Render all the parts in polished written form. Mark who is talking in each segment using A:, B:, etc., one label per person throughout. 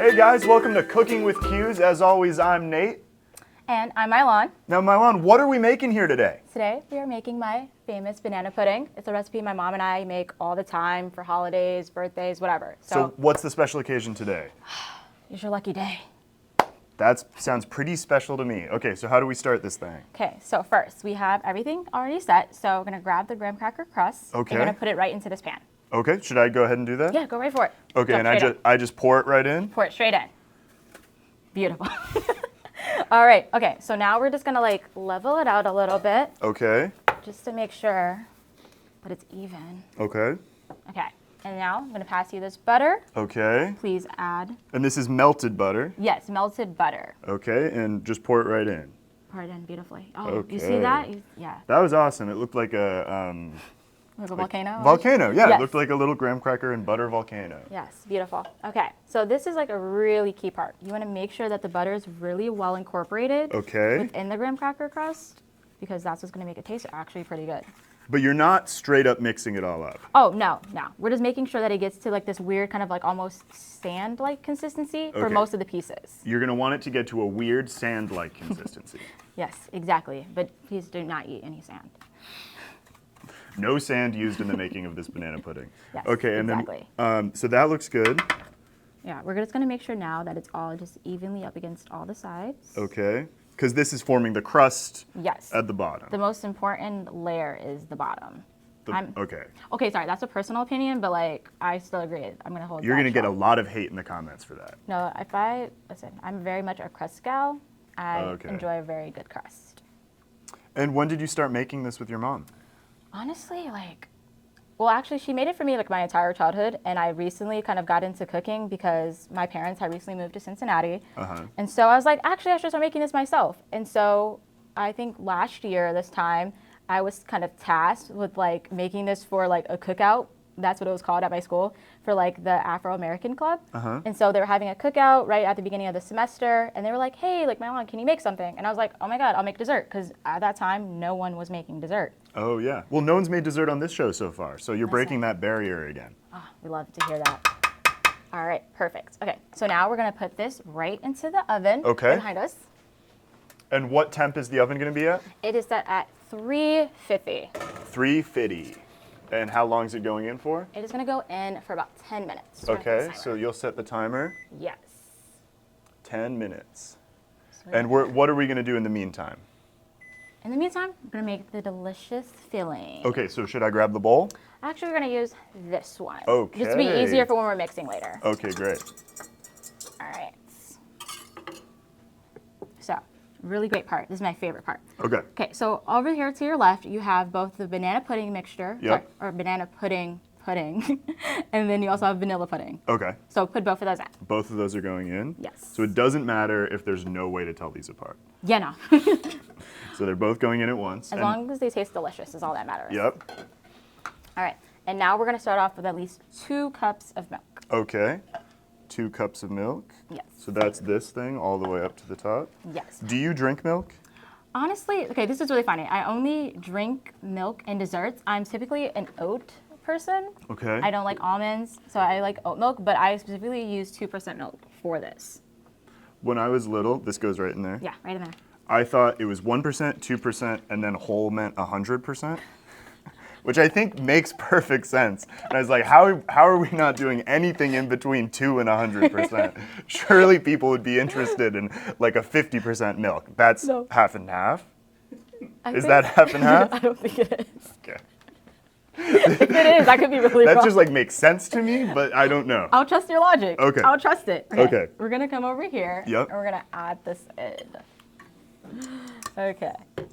A: Hey guys, welcome to Cooking with Cuse. As always, I'm Nate.
B: And I'm Mylan.
A: Now Mylan, what are we making here today?
B: Today we are making my famous banana pudding. It's a recipe my mom and I make all the time for holidays, birthdays, whatever.
A: So what's the special occasion today?
B: It's your lucky day.
A: That sounds pretty special to me. Okay, so how do we start this thing?
B: Okay, so first we have everything already set. So we're gonna grab the graham cracker crust.
A: Okay.
B: And we're gonna put it right into this pan.
A: Okay, should I go ahead and do that?
B: Yeah, go right for it.
A: Okay,
B: Jump
A: and I just pour it right in?
B: Pour it straight in. Beautiful. All right, okay, so now we're just gonna like level it out a little bit.
A: Okay.
B: Just to make sure that it's even.
A: Okay.
B: Okay, and now I'm gonna pass you this butter.
A: Okay.
B: Please add.
A: And this is melted butter?
B: Yes, melted butter.
A: Okay, and just pour it right in.
B: Pour it in beautifully. Oh,
A: Okay.
B: You see that? Yeah.
A: That was awesome. It looked like a
B: Like a volcano?
A: volcano. Yeah,
B: Yes.
A: it looked like a little graham cracker and butter volcano.
B: Yes, beautiful. Okay, so this is like a really key part. You want to make sure that the butter is really well incorporated within the graham cracker crust, because that's what's going to make it taste actually pretty good.
A: But you're not straight up mixing it all up.
B: Oh, no. We're just making sure that it gets to like this weird kind of like almost sand-like consistency for most of the pieces.
A: You're going to want it to get to a weird sand-like consistency.
B: Yes, exactly. But please do not eat any sand.
A: No sand used in the making of this banana pudding.
B: Yes,
A: okay, and
B: exactly.
A: then, so that looks good.
B: Yeah, we're just going to make sure now that it's all just evenly up against all the sides.
A: Okay, because this is forming the crust at the bottom.
B: The most important layer is the bottom.
A: Okay.
B: Okay, sorry, that's a personal opinion, but like, I still agree. I'm going to hold
A: You're
B: that
A: going to get a
B: strong.
A: lot of hate in the comments for that.
B: No, listen, I'm very much a crust gal. I enjoy a very good crust.
A: And when did you start making this with your mom?
B: Honestly, well, actually, she made it for me like my entire childhood, and I recently kind of got into cooking because my parents had recently moved to Cincinnati. And so I was like, actually, I should start making this myself. And so I think last year, this time, I was kind of tasked with like making this for like a cookout. That's what it was called at my school, for like the Afro-American Club. And so they were having a cookout right at the beginning of the semester, and they were like, hey, like, Mylan, can you make something? And I was like, oh my God, I'll make dessert, because at that time, no one was making dessert.
A: Oh yeah. Well, no one's made dessert on this show so far, so you're breaking that barrier again.
B: Oh, we love to hear that. All right, perfect. Okay, so now we're gonna put this right into the oven behind us.
A: And what temp is the oven gonna be at?
B: It is set at 350.
A: 350. And how long is it going in for?
B: It is gonna go in for about 10 minutes.
A: Okay, so you'll set the timer?
B: Yes.
A: 10 minutes. And what are we gonna do in the meantime?
B: In the meantime, I'm gonna make the delicious filling.
A: Okay, so should I grab the bowl?
B: Actually, we're gonna use this one.
A: Okay.
B: Just to be easier for when we're mixing later.
A: Okay, great.
B: All right. So, really great part. This is my favorite part.
A: Okay.
B: Okay, so over here to your left, you have both the banana pudding mixture, or banana pudding, and then you also have vanilla pudding.
A: Okay.
B: So put both of those in.
A: Both of those are going in?
B: Yes.
A: So it doesn't matter if there's no way to tell these apart.
B: Yeah, no.
A: So they're both going in at once.
B: As long as they taste delicious is all that matters.
A: Yep.
B: All right, and now we're gonna start off with at least 2 cups of milk.
A: Okay. 2 cups of milk.
B: Yes.
A: So that's this thing all the way up to the top.
B: Yes.
A: Do you drink milk?
B: Honestly, okay, this is really funny. I only drink milk in desserts. I'm typically an oat person.
A: Okay.
B: I don't like almonds, so I like oat milk, but I specifically use 2% milk for this.
A: When I was little, this goes right in there.
B: Yeah, right in there.
A: I thought it was 1%, 2%, and then whole meant 100%, which I think makes perfect sense. And I was like, how are we not doing anything in between 2 and 100%? Surely people would be interested in like a 50% milk. That's half and half? Is that half and half?
B: I don't think it is.
A: Okay.
B: If it is, I could be really wrong.
A: That just like makes sense to me, but I don't know.
B: I'll trust your logic.
A: Okay.
B: I'll trust it.
A: Okay.
B: We're gonna come over here.
A: Yep.
B: And we're gonna add this in. Okay. We're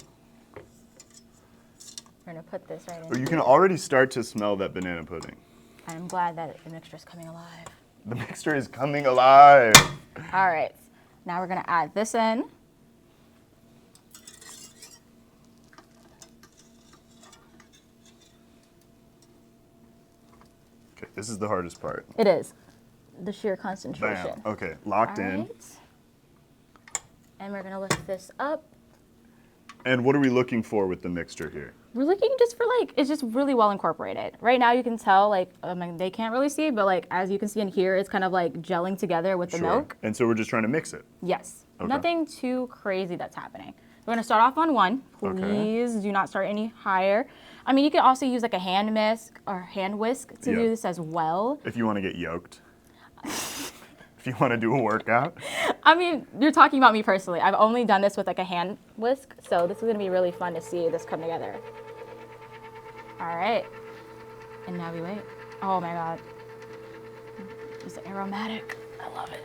B: gonna put this right in.
A: You can already start to smell that banana pudding.
B: I'm glad that the mixture is coming alive.
A: The mixture is coming alive.
B: All right. Now we're gonna add this in.
A: Okay, this is the hardest part.
B: It is. The sheer concentration.
A: Bam. Okay, locked in.
B: And we're gonna lift this up.
A: And what are we looking for with the mixture here?
B: We're looking just for like, it's just really well incorporated. Right now you can tell like, they can't really see, but like as you can see in here, it's kind of like gelling together with the milk.
A: And so we're just trying to mix it.
B: Yes.
A: Okay.
B: Nothing too crazy that's happening. We're gonna start off on 1. Please do not start any higher. I mean, you could also use like a hand whisk to do this as well.
A: If you want to get yoked. If you want to do a workout.
B: I mean, you're talking about me personally. I've only done this with like a hand whisk, so this is gonna be really fun to see this come together. All right, and now we wait. Oh my God, it's aromatic. I love it.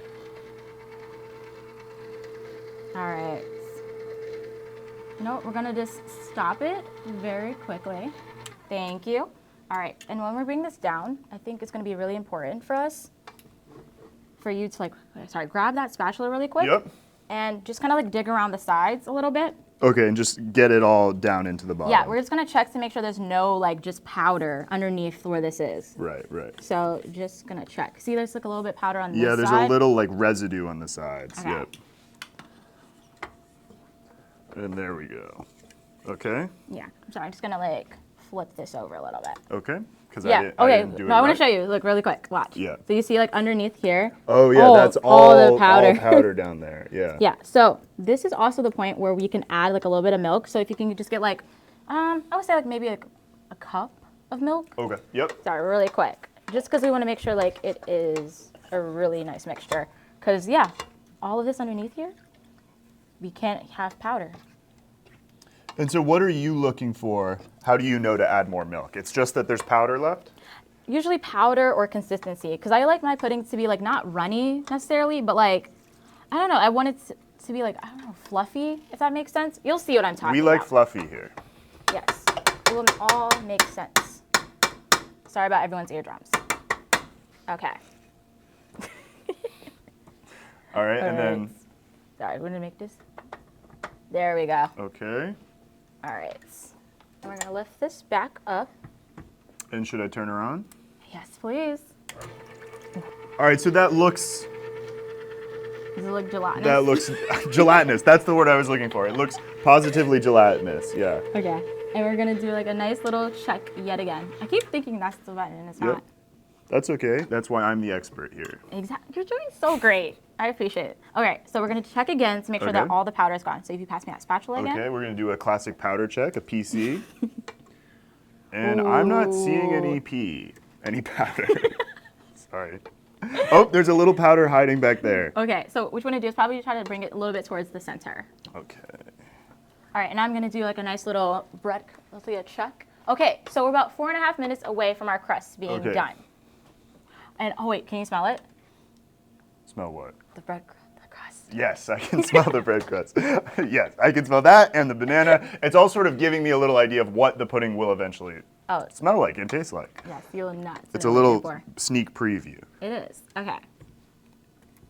B: All right. No, we're gonna just stop it very quickly. Thank you. All right, and when we bring this down, I think it's gonna be really important for us, for you to grab that spatula really quick.
A: Yep.
B: And just kind of like dig around the sides a little bit.
A: Okay, and just get it all down into the bottom.
B: Yeah, we're just gonna check to make sure there's no like just powder underneath where this is.
A: Right.
B: So just gonna check. See, there's like a little bit powder on this side.
A: Yeah, there's a little like residue on the sides.
B: Okay.
A: Yep. And there we go. Okay.
B: Yeah. So I'm just gonna like flip this over a little bit.
A: Okay. Because
B: Yeah.
A: I didn't do it
B: No, I want
A: right.
B: to show you. Look, really quick. Watch.
A: Yeah.
B: So you see, like underneath here.
A: Oh yeah, that's
B: all the powder.
A: all powder down there. Yeah.
B: Yeah. So this is also the point where we can add like a little bit of milk. So if you can just get like, I would say like maybe like a cup of milk.
A: Okay. Yep.
B: Sorry, really quick. Just because we want to make sure like it is a really nice mixture. Because yeah, all of this underneath here, we can't have powder.
A: And so what are you looking for? How do you know to add more milk? It's just that there's powder left?
B: Usually powder or consistency, because I like my pudding to be like not runny necessarily, but like, I don't know, I want it to be like, I don't know, fluffy, if that makes sense. You'll see what I'm talking about.
A: We like fluffy here.
B: Yes, it will all make sense. Sorry about everyone's eardrums. Okay.
A: All right, and then.
B: Sorry, I'm gonna make this. There we go.
A: Okay.
B: All right, and we're gonna lift this back up.
A: And should I turn her on?
B: Yes, please.
A: All right, so that looks.
B: Does it look gelatinous?
A: That looks gelatinous. That's the word I was looking for. It looks positively gelatinous. Yeah.
B: Okay, and we're gonna do like a nice little check yet again. I keep thinking that's the button, and it's not.
A: That's okay. That's why I'm the expert here.
B: Exactly. You're doing so great. I appreciate it. Okay, so we're gonna check again to make sure that all the powder is gone. So if you pass me that spatula again.
A: Okay, we're gonna do a classic powder check, a PC. And I'm not seeing any powder. Sorry. Oh, there's a little powder hiding back there.
B: Okay, so what you wanna do is probably try to bring it a little bit towards the center.
A: Okay.
B: All right, and I'm gonna do like a nice little bread, let's do a check. Okay, so we're about 4.5 minutes away from our crust being done. And oh wait, can you smell it?
A: Smell what?
B: The crust.
A: Yes, I can smell the bread crust. Yes, I can smell that and the banana. It's all sort of giving me a little idea of what the pudding will eventually smell like and taste like.
B: Yes, you'll nuts.
A: It's a little sneak preview.
B: It is. Okay.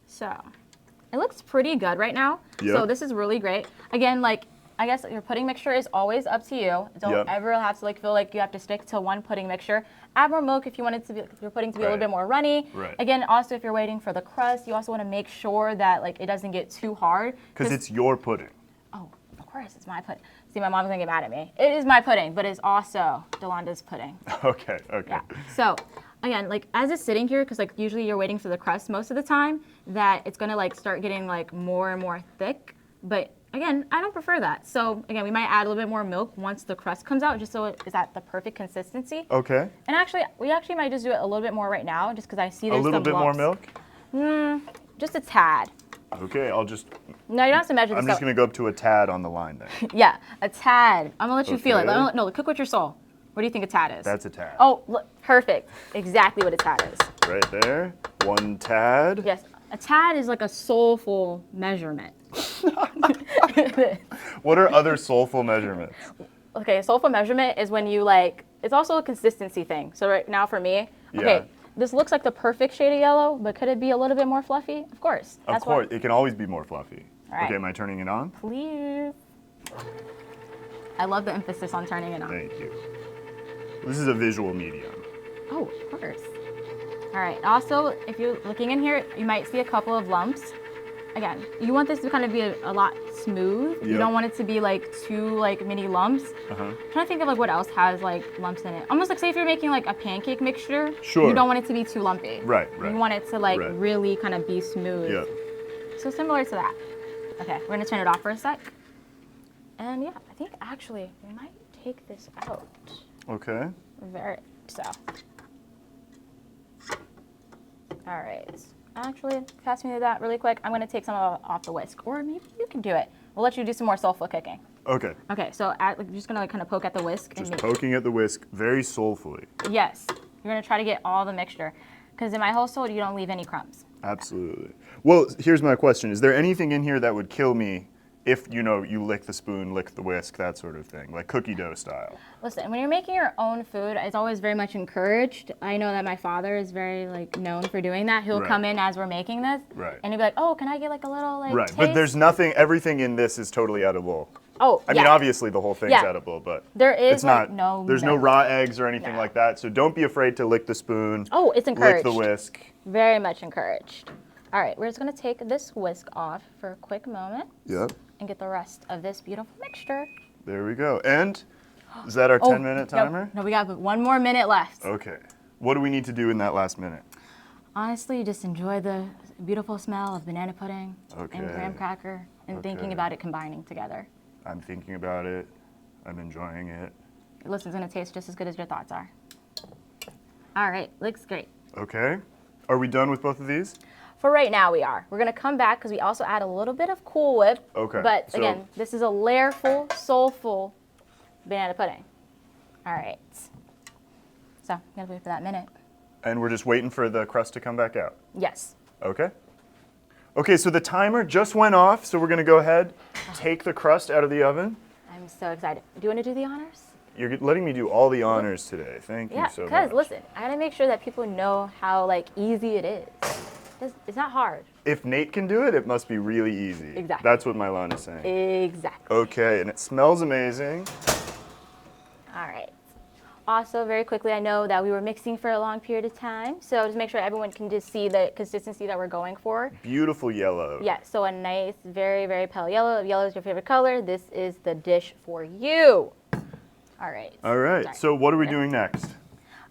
B: So, it looks pretty good right now.
A: Yep.
B: So this is really great. Again, like, I guess your pudding mixture is always up to you. Don't ever have to like feel like you have to stick to one pudding mixture. Add more milk if you want it to be, if your pudding to be a little bit more runny.
A: Right.
B: Again, also if you're waiting for the crust, you also want to make sure that like it doesn't get too hard.
A: Because it's your pudding.
B: Oh, of course, it's my pudding. See, my mom's gonna get mad at me. It is my pudding, but it's also Delanda's pudding.
A: Okay.
B: Yeah. So again, like as it's sitting here, because like usually you're waiting for the crust most of the time, that it's gonna like start getting like more and more thick. But again, I don't prefer that. So again, we might add a little bit more milk once the crust comes out, just so it is at the perfect consistency.
A: Okay.
B: And actually, we actually might just do it a little bit more right now, just because I see there's
A: a little
B: some
A: bit
B: lumps.
A: more milk?
B: Just a tad.
A: Okay, I'll just.
B: No, you don't have to measure this.
A: I'm just gonna go up to a tad on the line then.
B: Yeah, a tad. I'm gonna let you feel it.
A: Okay.
B: No, cook with your soul. What do you think a tad is?
A: That's a tad.
B: Oh, look, perfect. Exactly what a tad is.
A: Right there. 1 tad.
B: Yes, a tad is like a soulful measurement.
A: What are other soulful measurements?
B: Okay, a soulful measurement is when you like, it's also a consistency thing. So right now for me, okay, this looks like the perfect shade of yellow, but could it be a little bit more fluffy? Of course.
A: Of course, it can always be more fluffy.
B: All right.
A: Okay, am I turning it on?
B: Please. I love the emphasis on turning it on.
A: Thank you. This is a visual medium.
B: Oh, of course. All right, also, if you're looking in here, you might see a couple of lumps. again, you want this to kind of be a lot smooth. You
A: Yep.
B: don't want it to be like too like mini lumps. I'm trying to think of like what else has like lumps in it. Almost like say if you're making like a pancake mixture,
A: Sure.
B: you don't want it to be too lumpy.
A: Right.
B: You want it to like
A: Right.
B: really kind of be smooth.
A: Yeah.
B: So similar to that. Okay, we're gonna turn it off for a sec. And yeah, I think actually we might take this out.
A: Okay.
B: So. All right. Actually, pass me that really quick. I'm gonna take some off the whisk, or maybe you can do it. We'll let you do some more soulful cooking.
A: Okay.
B: Okay, so you're just gonna like kind of poke at the whisk
A: Just
B: and
A: poking at the whisk very soulfully.
B: yes, you're gonna try to get all the mixture, because in my household you don't leave any crumbs.
A: Absolutely. Well, here's my question. Is there anything in here that would kill me if, you know, you lick the spoon, lick the whisk, that sort of thing, like cookie dough style?
B: Listen, when you're making your own food, it's always very much encouraged. I know that my father is very like known for doing that. He'll
A: Right.
B: come in as we're making this,
A: Right.
B: and he'll be like, "Oh, can I get like a little like
A: Right.
B: taste?"
A: But there's nothing, everything in this is totally edible.
B: Oh,
A: I mean,
B: yeah.
A: obviously the whole thing's
B: Yeah.
A: edible, but
B: There is
A: it's not, there's no
B: milk.
A: raw eggs or anything
B: No.
A: like that. So don't be afraid to lick the spoon,
B: Oh, it's
A: lick
B: encouraged.
A: the whisk.
B: Very much encouraged. All right, we're just gonna take this whisk off for a quick moment
A: Yep.
B: and get the rest of this beautiful mixture.
A: There we go. And is that our 10-minute timer?
B: No, we got 1 more minute left.
A: Okay. What do we need to do in that last minute?
B: Honestly, just enjoy the beautiful smell of banana pudding
A: Okay.
B: and graham cracker and thinking
A: Okay.
B: about it combining together.
A: I'm thinking about it. I'm enjoying it.
B: Listen, it's gonna taste just as good as your thoughts are. All right, looks great.
A: Okay. Are we done with both of these?
B: For right now, we are. We're gonna come back because we also add a little bit of Cool Whip.
A: Okay,
B: But
A: so-
B: again, this is a layerful, soulful banana pudding. All right. So, I'm gonna wait for that minute.
A: And we're just waiting for the crust to come back out.
B: Yes.
A: Okay. Okay, so the timer just went off, so we're gonna go ahead, take the crust out of the oven.
B: I'm so excited. Do you want to do the honors?
A: You're letting me do all the honors today. Thank
B: Yeah,
A: you so much.
B: because listen, I gotta make sure that people know how like easy it is. It's not hard.
A: If Nate can do it, it must be really easy.
B: Exactly.
A: That's what Mylan is saying.
B: Exactly.
A: Okay, and it smells amazing.
B: All right. Also, very quickly, I know that we were mixing for a long period of time, so just make sure everyone can just see the consistency that we're going for.
A: Beautiful yellow.
B: Yeah, so a nice, very, very pale yellow. If yellow is your favorite color, this is the dish for you. All right.
A: All right,
B: Sorry.
A: so what are we doing next?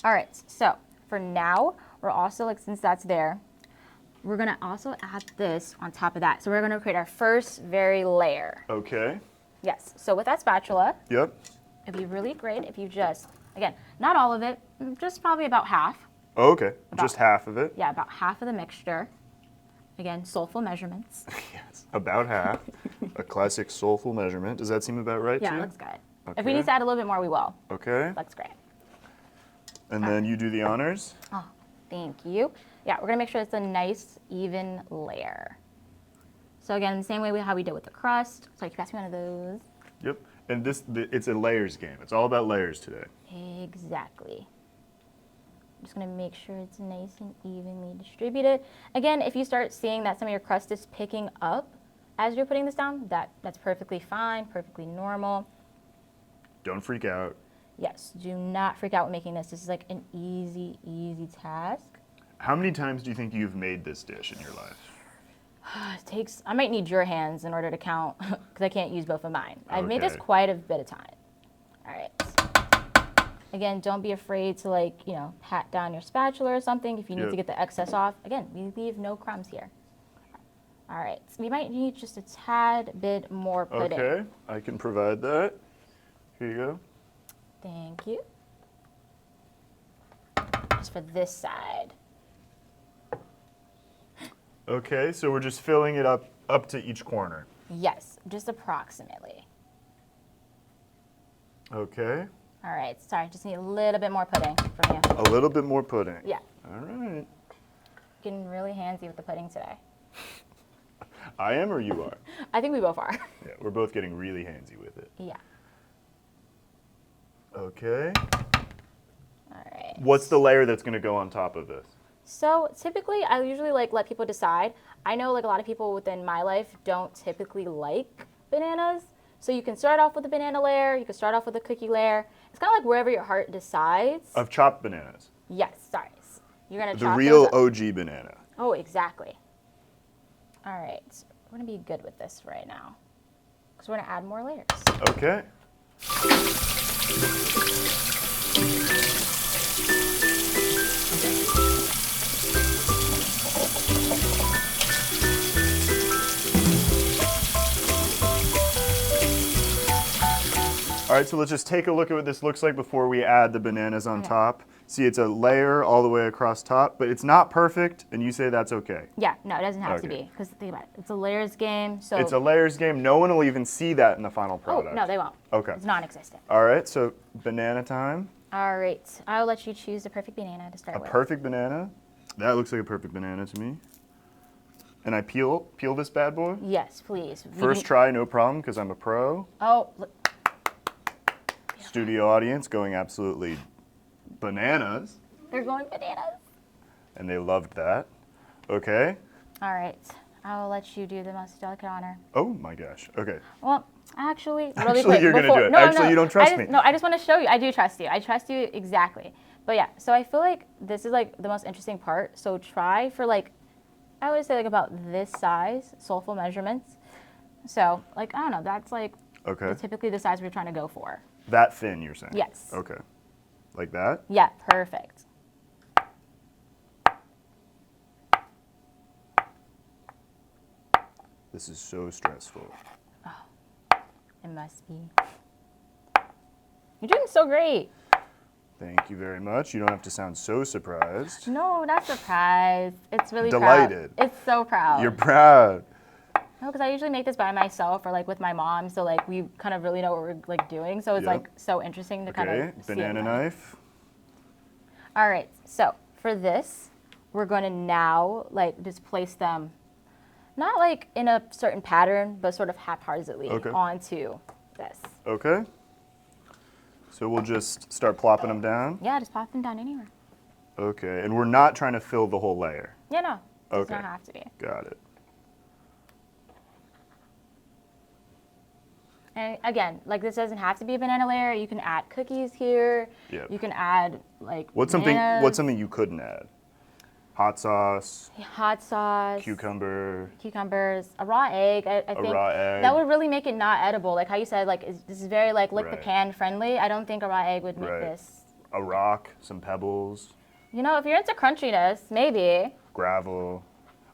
B: All right, so for now, we're also, like, since that's there, we're gonna also add this on top of that. So we're gonna create our first very layer.
A: Okay.
B: Yes, so with that spatula,
A: Yep.
B: it'd be really great if you just, again, not all of it, just probably about half.
A: Oh, okay. Just half of it.
B: Yeah, about half of the mixture. Again, soulful measurements.
A: Yes. About half. A classic soulful measurement. Does that seem about right to
B: Yeah,
A: you?
B: looks good. If
A: Okay.
B: we need to add a little bit more, we will.
A: Okay.
B: Looks great.
A: And then you do the honors.
B: Oh, thank you. Yeah, we're gonna make sure it's a nice, even layer. So again, the same way how we did with the crust. Sorry, can you pass me one of those?
A: Yep. And it's a layers game. It's all about layers today.
B: Exactly. I'm just gonna make sure it's nice and evenly distributed. Again, if you start seeing that some of your crust is picking up as you're putting this down, that's perfectly fine, perfectly normal.
A: Don't freak out.
B: Yes, do not freak out when making this. This is like an easy, easy task.
A: How many times do you think you've made this dish in your life?
B: I might need your hands in order to count because I can't use both of mine. I've made this
A: Okay.
B: quite a bit of time. All right. Again, don't be afraid to pat down your spatula or something if you need
A: Yep.
B: to get the excess off. Again, we leave no crumbs here. All right, so we might need just a tad bit more pudding.
A: Okay, I can provide that. Here you go.
B: Thank you. Just for this side.
A: Okay, so we're just filling it up to each corner.
B: Yes, just approximately.
A: Okay,
B: All right, sorry, just need a little bit more pudding from you.
A: a little bit more pudding.
B: Yeah,
A: All right.
B: getting really handsy with the pudding today.
A: I am or you are?
B: I think we both are.
A: Yeah, we're both getting really handsy with it.
B: Yeah.
A: Okay.
B: All right.
A: What's the layer that's going to go on top of this?
B: So typically, I usually let people decide. I know a lot of people within my life don't typically like bananas. So you can start off with a banana layer. You can start off with a cookie layer. It's kind of like wherever your heart decides.
A: Of chopped bananas.
B: Yes, sorry. You're gonna
A: The
B: chop
A: real
B: those up.
A: OG banana.
B: Oh, exactly. All right. we're gonna be good with this right now. Because we're gonna add more layers.
A: Okay. All right, so let's just take a look at what this looks like before we add the bananas on top. See, it's a layer all the way across top, but it's not perfect, and you say that's okay.
B: Yeah, no, it doesn't have to be. Because think about it, it's a layers game, so...
A: It's a layers game. No one will even see that in the final product.
B: Oh, no, they won't.
A: Okay.
B: It's non-existent.
A: All right, so banana time.
B: All right, I'll let you choose the perfect banana to start with.
A: A perfect banana? That looks like a perfect banana to me. And I peel this bad boy?
B: Yes, please.
A: First try, no problem, because I'm a pro.
B: Oh, look.
A: Studio audience going absolutely bananas.
B: They're going bananas.
A: And they loved that. Okay.
B: All right, I'll let you do the most delicate honor.
A: Oh my gosh, okay.
B: Well, actually, really
A: Actually,
B: quick,
A: you're going to do it.
B: No,
A: Actually,
B: no,
A: you don't trust me.
B: No, I just want to show you. I do trust you. I trust you exactly. But yeah, so I feel like this is like the most interesting part. So try for like, I would say like about this size, soulful measurements. So like, I don't know, that's like typically the size we're trying to go for.
A: That thin, you're saying?
B: Yes.
A: Okay. Like that?
B: Yeah, perfect.
A: This is so stressful.
B: Oh, it must be. You're doing so great.
A: Thank you very much. You don't have to sound so surprised.
B: No, not surprised. It's really
A: Delighted.
B: proud. It's so proud.
A: You're proud.
B: No, because I usually make this by myself or like with my mom, so like we kind of really know what we're like doing. So it's like so interesting to kind of see
A: banana
B: it.
A: knife.
B: All right, so for this, we're going to now like just place them, not like in a certain pattern, but sort of haphazardly onto this.
A: Okay. So we'll just start plopping them down?
B: Yeah, just plop them down anywhere.
A: Okay, and we're not trying to fill the whole layer?
B: Yeah, no, it does
A: Okay.
B: not have to be.
A: Got it.
B: And again, like this doesn't have to be a banana layer. You can add cookies here.
A: Yep.
B: You can add like
A: What's
B: bananas.
A: something you couldn't add? Hot sauce,
B: Hot sauce. Cucumbers, a raw egg. I think
A: raw egg.
B: that would really make it not edible. Like how you said, like this is very like lick the
A: Right.
B: pan friendly. I don't think a raw egg would make
A: Right.
B: this.
A: a rock, some pebbles,
B: You know, if you're into crunchiness, maybe.
A: gravel.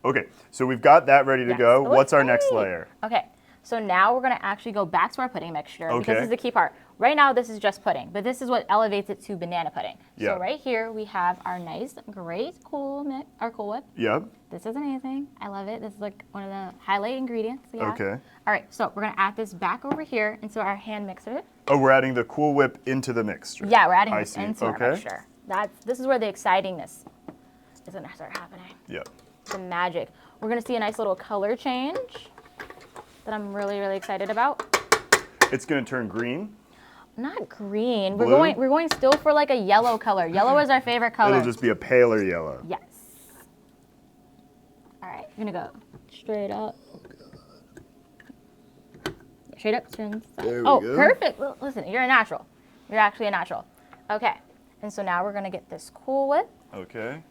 A: Okay, so we've got that ready to
B: Yes.
A: go.
B: Oh,
A: What's our
B: it's
A: next
B: great.
A: layer?
B: Okay, so now we're gonna actually go back to our pudding mixture because
A: Okay.
B: this is the key part. Right now, this is just pudding, but this is what elevates it to banana pudding.
A: Yeah.
B: So right here, we have our nice, great, Cool Whip.
A: Yep.
B: This is amazing. I love it. This is like one of the highlight ingredients we have.
A: Okay.
B: All right, so we're gonna add this back over here into our hand mixer.
A: Oh, we're adding the Cool Whip into the mixture.
B: Yeah, we're adding
A: I
B: this
A: see.
B: into our mixture. This is where the excitingness is gonna start happening.
A: Yep.
B: The magic. We're gonna see a nice little color change that I'm really, really excited about.
A: It's gonna turn green.
B: Not green.
A: Blue?
B: We're going still for like a yellow color. Yellow is our favorite color.
A: It'll just be a paler yellow.
B: Yes. All right, you're gonna go straight up. Straight up, turn side.
A: There we
B: Oh,
A: go.
B: perfect. Well, listen, you're a natural. You're actually a natural. Okay, and so now we're gonna get this Cool Whip.
A: Okay.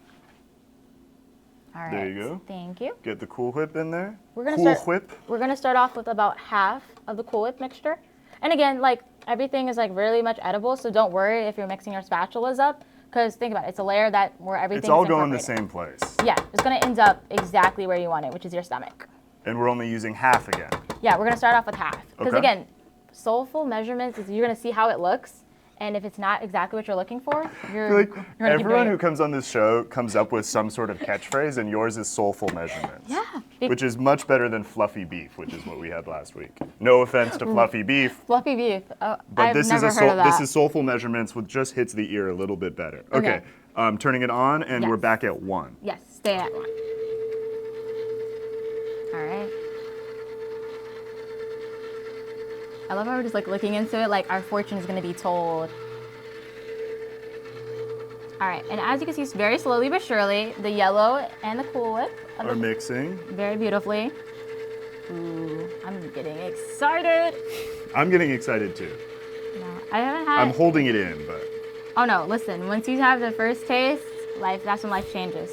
B: All right.
A: There you go.
B: Thank you.
A: Get the Cool Whip in there.
B: We're gonna
A: Cool
B: start-
A: Whip.
B: We're gonna start off with about half of the Cool Whip mixture. And again, like everything is like really much edible, so don't worry if you're mixing your spatulas up, because think about it, it's a layer that where everything
A: It's all
B: is
A: going the
B: incorporated.
A: same place.
B: Yeah, it's gonna end up exactly where you want it, which is your stomach.
A: And we're only using half again.
B: Yeah, we're gonna start off with half. Because
A: Okay.
B: again, soulful measurements is you're gonna see how it looks, and if it's not exactly what you're looking for, you're,
A: I feel like
B: you're gonna keep doing
A: everyone who
B: it.
A: comes on this show comes up with some sort of catchphrase, and yours is soulful measurements.
B: Yeah.
A: Which is much better than fluffy beef, which is what we had last week. No offense to fluffy beef,
B: Fluffy beef. Oh,
A: but
B: I've never heard of that.
A: this is soulful measurements, which just hits the ear a little bit better. Okay, turning it on, and we're
B: Yes.
A: back at 1.
B: Yes, stay at 1. All right. I love how we're just like looking into it, like our fortune is gonna be told. All right, and as you can see, very slowly but surely, the yellow and the Cool Whip
A: Are mixing.
B: very beautifully. Ooh, I'm getting excited.
A: I'm getting excited too.
B: No, I haven't had.
A: I'm holding it in, but
B: Oh no, listen, once you have the first taste, that's when life changes.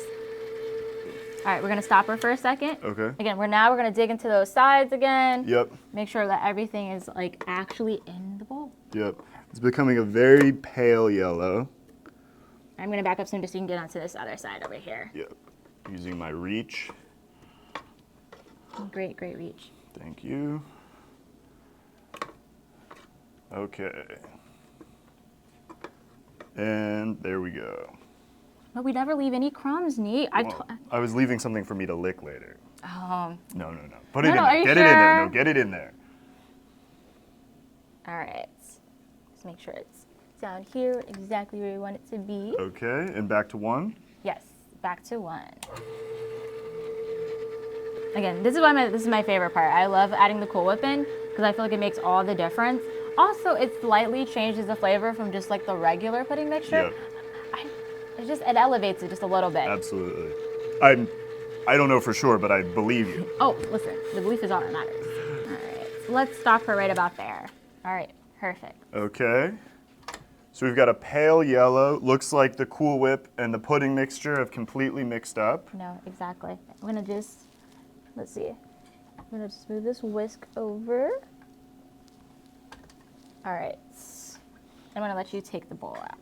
B: All All right, we're gonna stop her for a second.
A: Okay.
B: Again, we're gonna dig into those sides again.
A: Yep.
B: Make sure that everything is like actually in the bowl.
A: Yep. It's becoming a very pale yellow.
B: I'm gonna back up soon just so you can get onto this other side over here.
A: Yep. Using my reach.
B: Great, great reach.
A: Thank you. Okay. And there we go.
B: But we never leave any crumbs, neat.
A: Well, I was leaving something for me to lick later.
B: Oh.
A: No. Put it in
B: are
A: there.
B: you
A: Get it in there.
B: sure?
A: No, get it in there.
B: All right. Just make sure it's down here, exactly where you want it to be.
A: Okay, and back to 1.
B: Yes, back to 1. Again, this is my favorite part. I love adding the Cool Whip in because I feel like it makes all the difference. Also, it slightly changes the flavor from just like the regular pudding mixture.
A: Yep.
B: It elevates it just a little bit.
A: Absolutely. I don't know for sure, but I believe you.
B: Oh, listen, the belief is all that matters. All right, so let's stop her right about there. All right, perfect.
A: Okay. So we've got a pale yellow. Looks like the Cool Whip and the pudding mixture have completely mixed up.
B: No, exactly. I'm gonna just, let's see. I'm gonna just move this whisk over. All right. I'm gonna let you take the bowl out.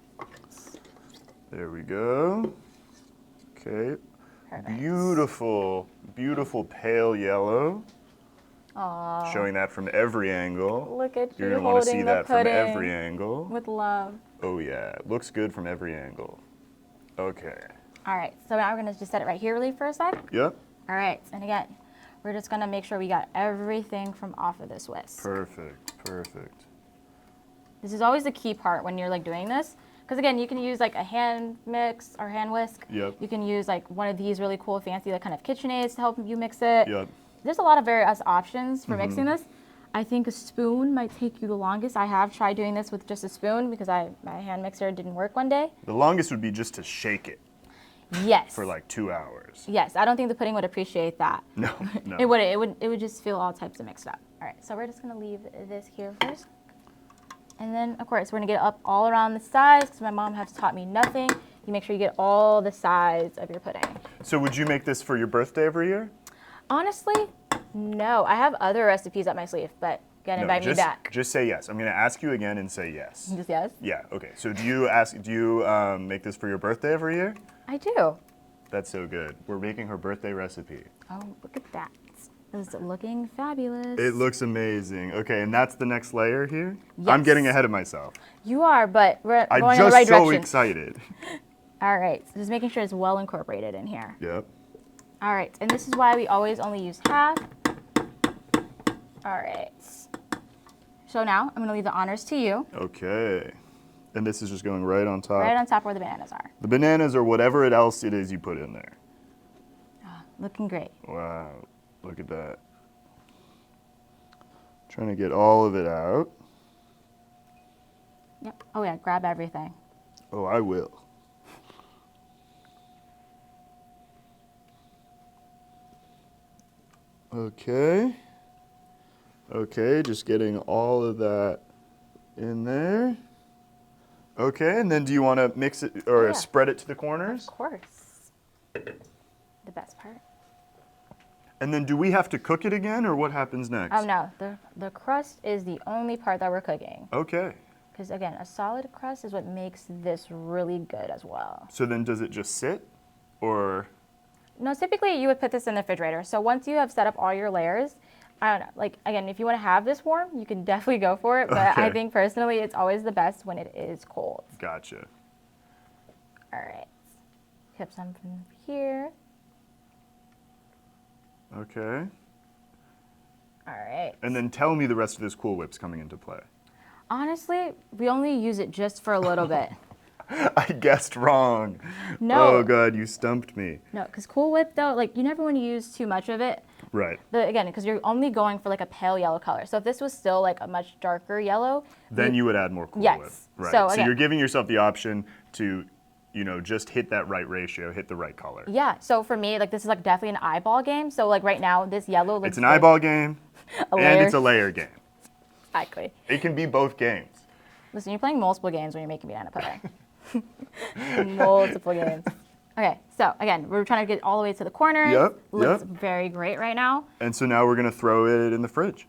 A: There we go. Okay.
B: Perfect.
A: Beautiful, beautiful pale yellow.
B: Aww.
A: Showing that from every angle.
B: Look at you
A: You're gonna want to see
B: holding the
A: that from
B: pudding
A: every angle.
B: with love.
A: Oh yeah, it looks good from every angle. Okay.
B: All right, so now we're gonna just set it right here really for a sec.
A: Yep.
B: All right, and again, we're just gonna make sure we got everything from off of this whisk.
A: Perfect, perfect.
B: This is always the key part when you're like doing this. Because again, you can use like a hand mix or hand whisk.
A: Yep.
B: You can use like one of these really cool fancy like kind of KitchenAids to help you mix it.
A: Yep.
B: There's a lot of various options for mixing this. I think a spoon might take you the longest. I have tried doing this with just a spoon because my hand mixer didn't work one day.
A: The longest would be just to shake it
B: Yes.
A: for like 2 hours.
B: Yes, I don't think the pudding would appreciate that.
A: No, no.
B: It would just feel all types of mixed up. All right, so we're just gonna leave this here first. And then, of course, we're gonna get up all around the sides because my mom has taught me nothing. You make sure you get all the sides of your pudding.
A: So would you make this for your birthday every year?
B: Honestly, no. I have other recipes up my sleeve, but gotta invite me back.
A: Just say yes. I'm gonna ask you again and say yes.
B: Just yes?
A: Yeah, okay. So do you make this for your birthday every year?
B: I do.
A: That's so good. We're making her birthday recipe.
B: Oh, look at that. It's looking fabulous.
A: It looks amazing. Okay, and that's the next layer here?
B: Yes.
A: I'm getting ahead of myself.
B: You are, but we're
A: I'm
B: going in
A: just
B: the right
A: so
B: direction.
A: excited.
B: All right, so just making sure it's well incorporated in here.
A: Yep.
B: All right, and this is why we always only use half. All right. So now I'm gonna leave the honors to you.
A: Okay. And this is just going right on top.
B: Right on top where the bananas are.
A: The bananas or whatever else it is you put in there.
B: Oh, looking great.
A: Wow. Look at that. Trying to get all of it out.
B: Yep. Oh yeah, grab everything.
A: Oh, I will. Okay. Okay, just getting all of that in there. Okay, and then do you want to mix it or
B: Yeah.
A: spread it to the corners?
B: Of course. The best part.
A: And then do we have to cook it again or what happens next?
B: Oh no, the crust is the only part that we're cooking.
A: Okay.
B: Because again, a solid crust is what makes this really good as well.
A: So then does it just sit or?
B: No, typically you would put this in the refrigerator. So once you have set up all your layers, I don't know, like again, if you want to have this warm, you can definitely go for it. But I
A: Okay.
B: think personally, it's always the best when it is cold.
A: Gotcha.
B: All right. Keep some from here.
A: Okay.
B: All right.
A: And then tell me the rest of this Cool Whip's coming into play.
B: Honestly, we only use it just for a little bit.
A: I guessed wrong.
B: No.
A: Oh God, you stumped me.
B: No, because Cool Whip though, like you never want to use too much of it.
A: Right.
B: But again, because you're only going for like a pale yellow color. So if this was still like a much darker yellow,
A: Then you would add more Cool
B: Yes.
A: Whip. Right.
B: So,
A: So
B: again-
A: you're giving yourself the option to, just hit that right ratio, hit the right color.
B: yeah. So for me, like this is like definitely an eyeball game. So like right now, this yellow looks
A: It's an
B: good.
A: eyeball game and
B: layer.
A: it's a layer game.
B: Exactly.
A: It can be both games.
B: Listen, you're playing multiple games when you're making banana pudding. Multiple games. Okay, so again, we're trying to get all the way to the corner.
A: Yep,
B: Looks
A: yep.
B: very great right now.
A: And so now we're gonna throw it in the fridge.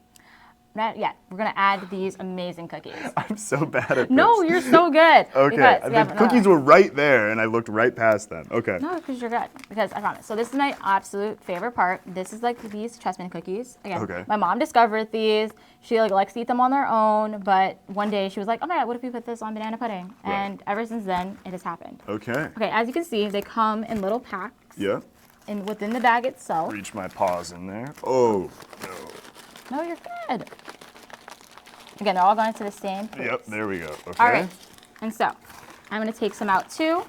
B: Yeah, we're gonna add these amazing cookies.
A: I'm so bad at this.
B: No, you're so good.
A: Okay,
B: Because we
A: the
B: have
A: cookies were right there, and I looked right past them. Okay.
B: No, because you're good. Because I promise. So this is my absolute favorite part. This is like these chessman cookies. Again,
A: Okay.
B: my mom discovered these. She like likes to eat them on their own, but one day she was like, "Oh my God, what if we put this on banana pudding?"
A: Right.
B: And ever since then, it has happened.
A: Okay.
B: Okay, as you can see, they come in little packs.
A: Yeah.
B: And within the bag itself.
A: Reach my paws in there. Oh, no.
B: No, you're good. Again, they're all going into the same place.
A: Yep, there we go. Okay.
B: All right. And so I'm going to take some out too.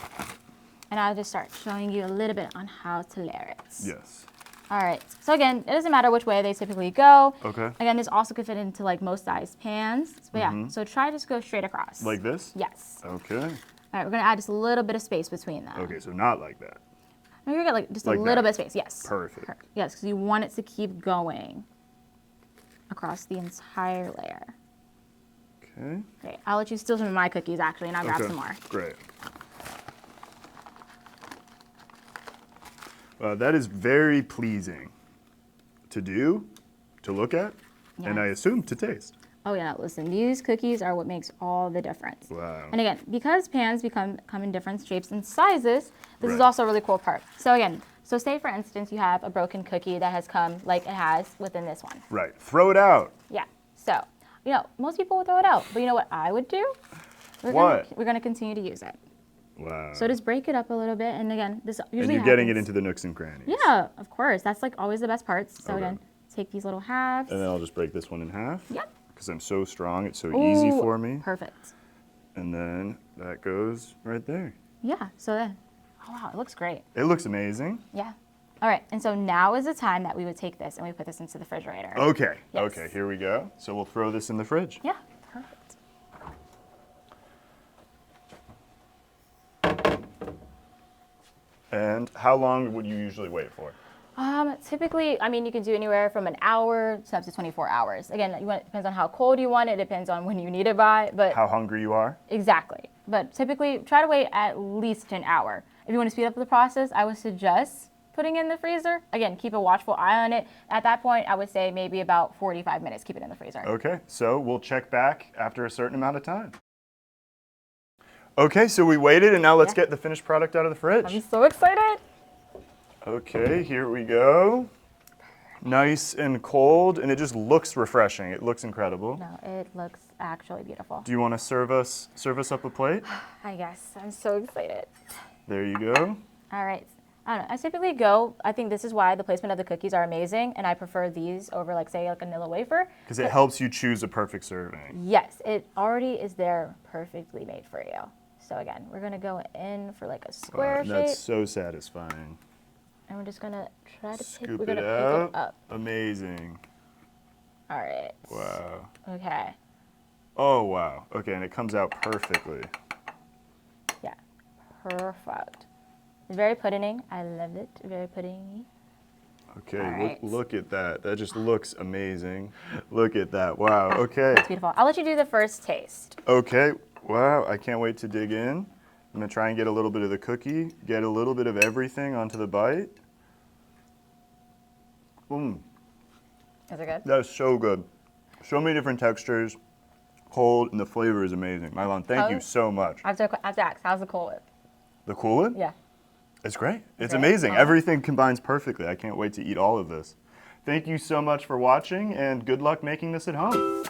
B: And I'll just start showing you a little bit on how to layer it.
A: Yes.
B: All right. So again, it doesn't matter which way they typically go.
A: Okay.
B: Again, this also could fit into like most sized pans. But yeah, so try to just go straight across.
A: Like this?
B: Yes.
A: Okay.
B: All right, we're going to add just a little bit of space between them.
A: Okay, so not like that.
B: No, you're going to get like just
A: Like
B: a little
A: that.
B: bit of space. Yes.
A: Perfect.
B: Yes, because you want it to keep going across the entire layer.
A: Okay.
B: Okay, I'll let you steal some of my cookies actually, and I'll grab
A: Okay,
B: some more.
A: Great. That is very pleasing to do, to look at, and I
B: Yes.
A: assume to taste.
B: Oh yeah, listen, these cookies are what makes all the difference.
A: Wow.
B: And again, because pans come in different shapes and sizes, this is
A: Right.
B: also a really cool part. So again, so say for instance you have a broken cookie that has come like it has within this one.
A: Right. Throw it out.
B: Yeah. So, you know, most people would throw it out, but you know what I would do? We're gonna continue to use it.
A: Wow.
B: So just break it up a little bit, and again, this
A: and
B: usually
A: you're getting it
B: happens-
A: into the nooks and crannies.
B: Yeah, of course. That's like always the best parts. So
A: Okay.
B: again, take these little halves.
A: And then I'll just break this one in half.
B: Yep.
A: Because I'm so strong, it's so easy
B: Ooh,
A: for me.
B: Perfect.
A: And then that goes right there.
B: Yeah. So then, oh wow, it looks great.
A: It looks amazing.
B: Yeah. All right, and so now is the time that we would take this and we put this into the refrigerator.
A: Okay.
B: Yes.
A: Okay, here we go. So we'll throw this in the fridge.
B: Yeah, perfect.
A: And how long would you usually wait for?
B: Typically, I mean, you can do anywhere from an hour to up to 24 hours. Again, it depends on how cold you want it. It depends on when you need it by, but
A: How hungry you are?
B: exactly. But typically, try to wait at least an hour. If you want to speed up the process, I would suggest putting it in the freezer. Again, keep a watchful eye on it. At that point, I would say maybe about 45 minutes, keep it in the freezer.
A: Okay, so we'll check back after a certain amount of time. Okay, so we waited, and now let's
B: Yeah.
A: get the finished product out of the fridge.
B: I'm so excited.
A: Okay, here we go. Nice and cold, and it just looks refreshing. It looks incredible.
B: No, it looks actually beautiful.
A: Do you want to serve us up a plate?
B: I guess. I'm so excited.
A: There you go.
B: All right. I don't know. I typically go, I think this is why the placement of the cookies are amazing, and I prefer these over, like, say, like a Nilla wafer.
A: Because it helps you choose a perfect serving.
B: Yes, it already is there perfectly made for you. So again, we're going to go in for like a square shape,
A: That's so satisfying.
B: and we're just going to try to pick,
A: Scoop
B: we're
A: it
B: going to pick
A: out.
B: it up.
A: Amazing.
B: All right.
A: Wow.
B: Okay.
A: Oh, wow. Okay, and it comes out perfectly.
B: Yeah. Perfect. It's very pudding-y. I love it. Very pudding-y.
A: Okay,
B: All right.
A: look at that. That just looks amazing. Look at that. Wow, okay.
B: It's beautiful. I'll let you do the first taste.
A: Okay, wow, I can't wait to dig in. I'm gonna try and get a little bit of the cookie, get a little bit of everything onto the bite.
B: Is it good?
A: That's so good. So many different textures, cold, and the flavor is amazing. Mylan, thank you so much.
B: I have to ask, how's the Cool Whip?
A: The Cool Whip?
B: Yeah.
A: It's great. It's
B: Great.
A: amazing.
B: Wow.
A: Everything combines perfectly. I can't wait to eat all of this. Thank you so much for watching, and good luck making this at home.